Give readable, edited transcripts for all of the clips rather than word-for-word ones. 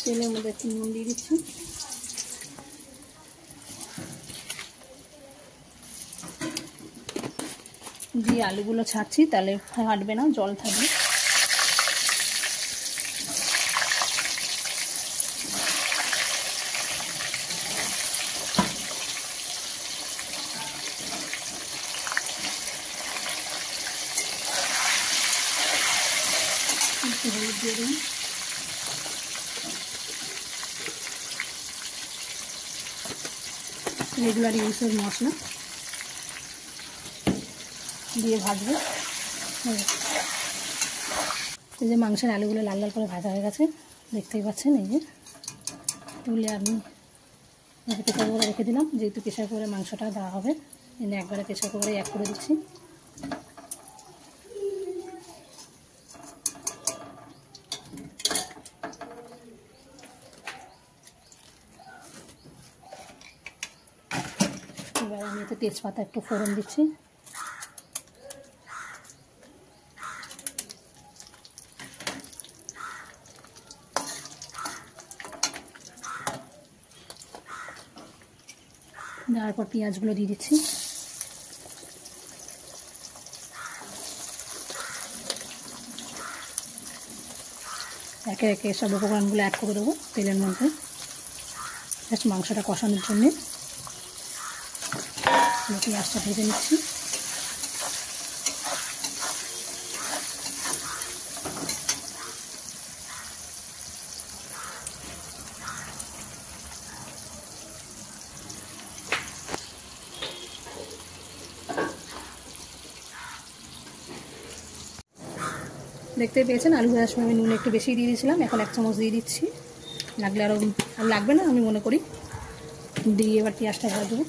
তেলের মধ্যে একটু নুন দিয়ে দিচ্ছি। দিয়ে আলুগুলো ছাড়ছি, তাহলে ফাটবে না, জল থাকবে। একটু হলুদ দিয়ে দিন। রেগুলার ইউজের মশলা দিয়ে ভাজবো। এই যে মাংসের আলুগুলো লাল লাল করে ভাজা হয়ে গেছে, দেখতেই পাচ্ছেন। এই যে এগুলি আমি প্রেসার কুকারে রেখে দিলাম, যেহেতু প্রেসার কুকারে মাংসটা দেওয়া হবে, এনে একবারে প্রেসার কুকারে এক করে দিচ্ছি। এবার আমি এতে তেজপাতা একটু ফোড়ন দিচ্ছি। দেওয়ার পর পেঁয়াজগুলো দিয়ে দিচ্ছি। একে একে সব উপকরণগুলো অ্যাড করে দেবো তেলের মধ্যে, জাস্ট মাংসটা কষানোর জন্যে। পেঁয়াজটা ভেজে নিচ্ছি। দেখতে পেয়েছেন আলু ভাজার সময় আমি নুন একটু বেশি দিয়ে দিয়েছিলাম, এখন 1 চামচ দিয়ে দিচ্ছি। লাগলে আরও লাগবে না আমি মনে করি। দিয়ে এবার পেঁয়াজটা ভাজবো।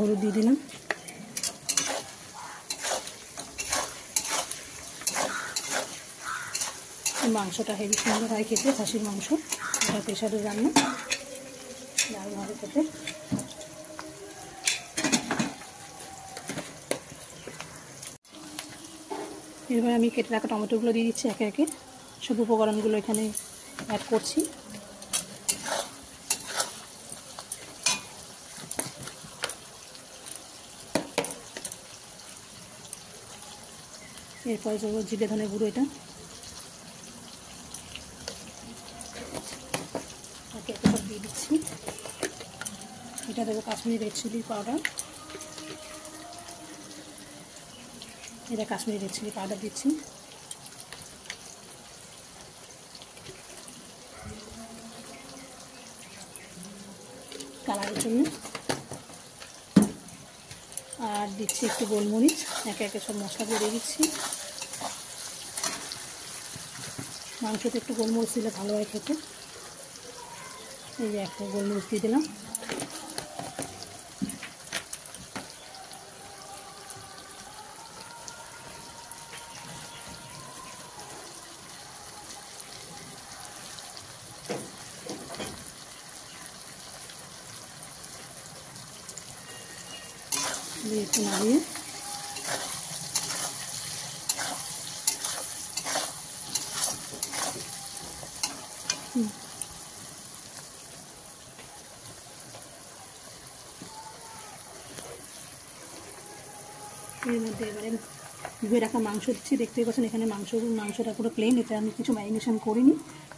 হলুদ দিয়ে দিলাম। মাংসটা হেভি সুন্দর হয় খেতে, খাসির মাংস, এটা প্রেসারের রান্না, দারুণ হবে খেতে। এবার আমি কেটে রাখা টমেটোগুলো দিয়ে দিচ্ছি একে একে। সব উপকরণগুলো এখানে অ্যাড করছি। এরপরে দেবো জিরে ধনে গুঁড়ো, এটা একে একে সব দিয়ে দিচ্ছি। এটা দেবো কাশ্মীরি রেড চিলি পাউডার, এটা কাশ্মীরি রেড চিলি পাউডার দিচ্ছি। কালারের জন্য। আর দিচ্ছি একটু গোলমরিচ, একে একে সব মশলাগুলো দিয়ে দিচ্ছি। মাংসতে একটু গোলমরিচ দিলে ভালো হয় খেতে। এই যে একটা গোলমরিচ দিয়ে দিলাম। দিয়ে একটু নাড়িয়ে এর মধ্যে এবারে ধুয়ে রাখা মাংস দিচ্ছি। দেখতেই পাচ্ছেন এখানে মাংসটা পুরো প্লেন, এটা আমি কিছু ম্যারিনেশন করিনি,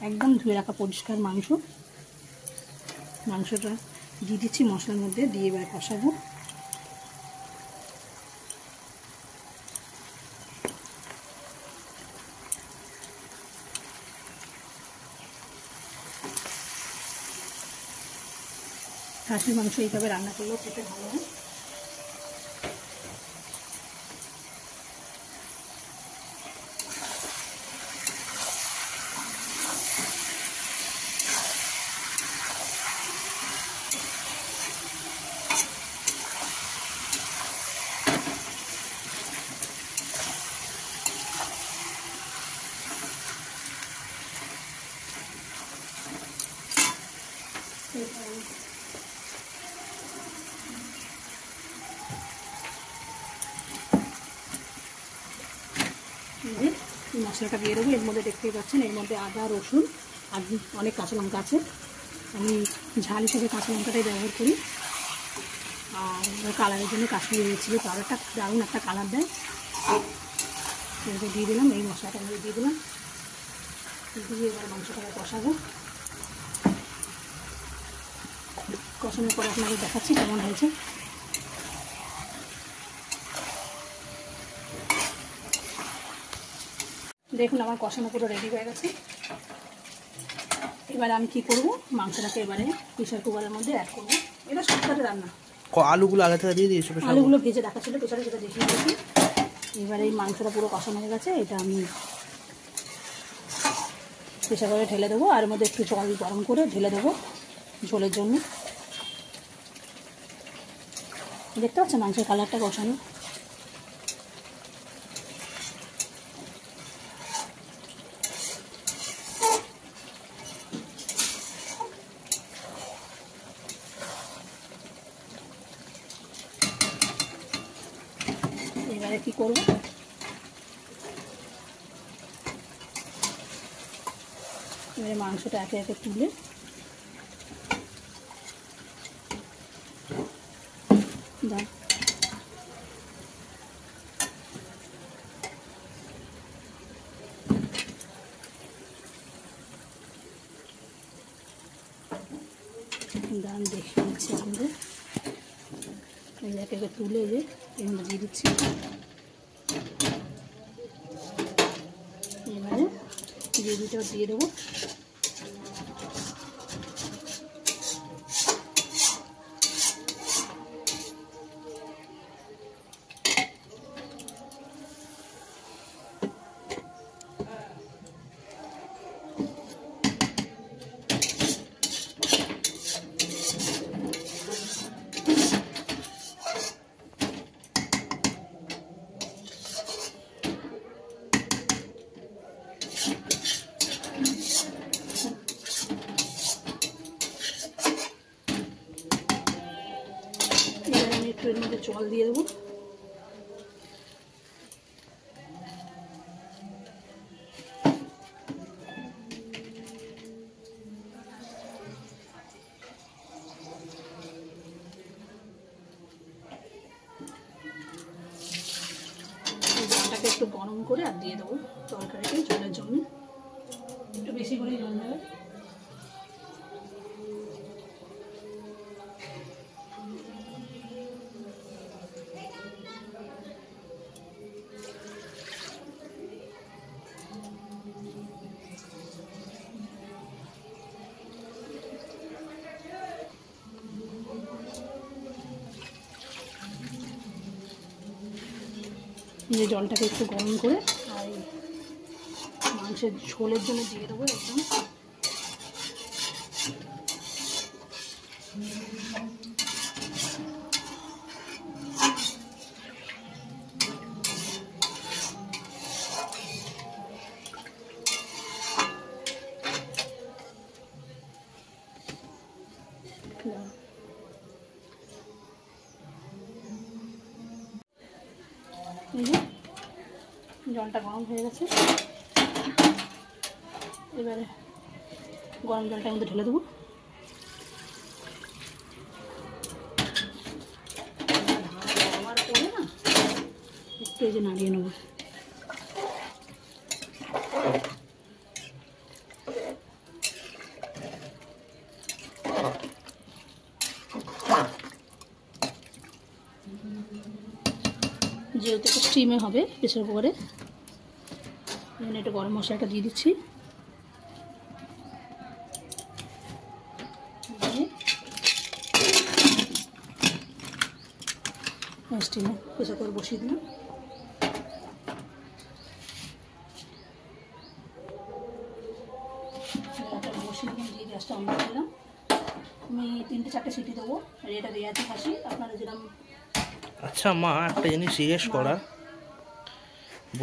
একদম ধুয়ে রাখা পরিষ্কার মাংস। মাংসটা দিয়ে দিচ্ছি মশলার মধ্যে, দিয়ে এবার কষাবো। খাসির মাংস এইভাবে রান্না করলেও খেতে ভালো হয়। মশলাটা দিয়ে দেবো। এর মধ্যে দেখতেই পাচ্ছেন এর মধ্যে আদা, রসুন আর অনেক কাঁচা লঙ্কা আছে। আমি ঝাল হিসেবে কাঁচা লঙ্কাটাই ব্যবহার করি। আর কালারের জন্য কাশ্মীরি রেড চিলি পাউডারটা দারুণ একটা কালার দেয়। দিয়ে দিলাম, এই মশলাটা আমি দিয়ে দিলাম। দিয়ে এবার মাংসটাকে কষাবো। কষানোর পরে আপনাদের দেখাচ্ছি কেমন হয়েছে। দেখুন আমার কষানো পুরো রেডি হয়ে গেছে। এবারে আমি কি করব, মাংসটাকে এবারে প্রেসার কুকারের মধ্যে অ্যাড করবো। এটা শর্টকাটে রান্না। আলুগুলো আগে থেকে দিয়ে দিয়েছি, আলুগুলো ভেজে রাখা ছিল প্রেসারে, সেটা দেখিয়ে দিয়েছি। এবারে এই মাংসটা পুরো কষানো হয়ে গেছে, এটা আমি প্রেসার কুকারে ঢেলে দেবো। আর এর মধ্যে একটু জল গরম করে ঢেলে দেবো ঝোলের জন্য। দেখতে পাচ্ছেন মাংসের কালারটা কষানো। এবারে কি করব, এবারে মাংসটা একে একে তুলে দাও। দাম দেখে নিচ্ছি আমাদের। এই একে একে তুলে যে এর মধ্যে দিয়ে দিচ্ছি। এবারে গ্রেভিটা দিয়ে দেবো। এর মধ্যে জল দিয়ে দেবো। জলটাকে একটু গরম করে আর দিয়ে দেবো তরকারিতে ঝোলের জন্য। একটু বেশি করেই জল দেবে। যে জলটাকে একটু গরম করে আর মাংসের ঝোলের জন্য দিয়ে দেবো একদম। এই যে জলটা গরম হয়ে গেছে, এবারে গরম জলটার মধ্যে ঢেলে দেবো। আমার পরে না একটু এই যে নাড়িয়ে নেবো। যেহেতু একটু স্টিমে হবে প্রেসার কুকারে, এখানে একটু গরম মশলাটা দিয়ে দিচ্ছি। স্টিমে প্রেসার কুকার বসিয়ে দিলাম। বসিয়ে দিয়ে গ্যাসটা অন করে দিলাম। আমি 3-4টে সিটি দেবো। আর এটা রেয়াতে খাসি, আপনারা যেরকম। আচ্ছা মা, একটা জিনিস জিজ্ঞেস করা,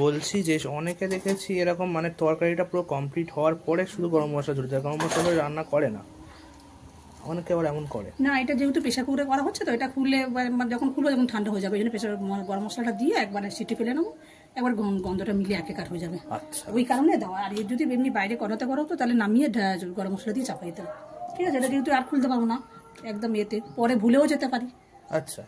বলছি যে অনেকে দেখেছি এরকম মানে তরকারিটা পুরো কমপ্লিট হওয়ার পরে শুধু গরম মশলা ঝুড়ে দেয়, গরম মশলা রান্না করে না, অনেকে আবার এমন করে না। এটা যেহেতু প্রেসার কুকারে করা হচ্ছে তো এটা খুললে যখন খুলবো যখন ঠান্ডা হয়ে যাবে, এই জন্য প্রেসার গরম মশলাটা দিয়ে একবারে সিটি ফেলে নেবো, একবার গন্ধটা মিলিয়ে একাকার হয়ে যাবে। আচ্ছা ওই কারণে দেওয়া। আর এর যদি এমনি বাইরে করাতে করো তো তাহলে নামিয়ে গরম মশলা দিয়ে চাপাই দিতে হবে। ঠিক আছে, এটা যেহেতু আর খুলতে পারবো না একদম এতে, পরে ভুলেও যেতে পারি। আচ্ছা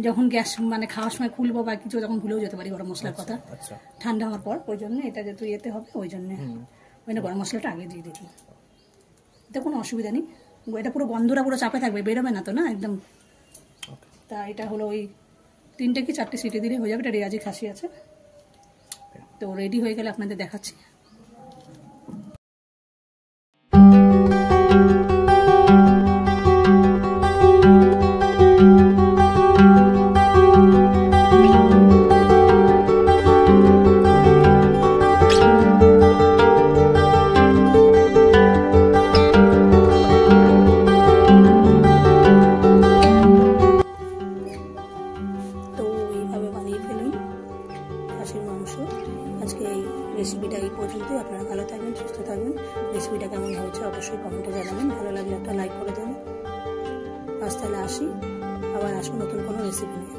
যখন গ্যাস মানে খাওয়ার সময় খুলবো বা কিছু, তখন ভুলেও যেতে পারি গরম মশলার কথা। আচ্ছা ঠান্ডা হওয়ার পর ওই জন্য এটা যেহেতু এতে হবে ওই জন্য গরম মশলাটা আগে দিয়ে দিই। এতে কোনো অসুবিধা নেই, এটা পুরো গন্ধটা পুরো চাপে থাকবে, বেরোবে না তো না একদম। তা এটা হলো ওই 3টে কি 4টে সিটি দিলে হয়ে যাবে। এটা রেয়াজি খাসি আছে, তো রেডি হয়ে গেলে আপনাদের দেখাচ্ছি। আজকে এই রেসিপিটা এই পর্যন্তই। আপনারা ভালো থাকবেন, সুস্থ থাকবেন। রেসিপিটা কেমন হয়েছে অবশ্যই কমেন্টে জানাবেন। ভালো লাগলে একটা লাইক করে দেবেন। আজ তাহলে আসি, আবার আসবো নতুন কোনো রেসিপি নিয়ে।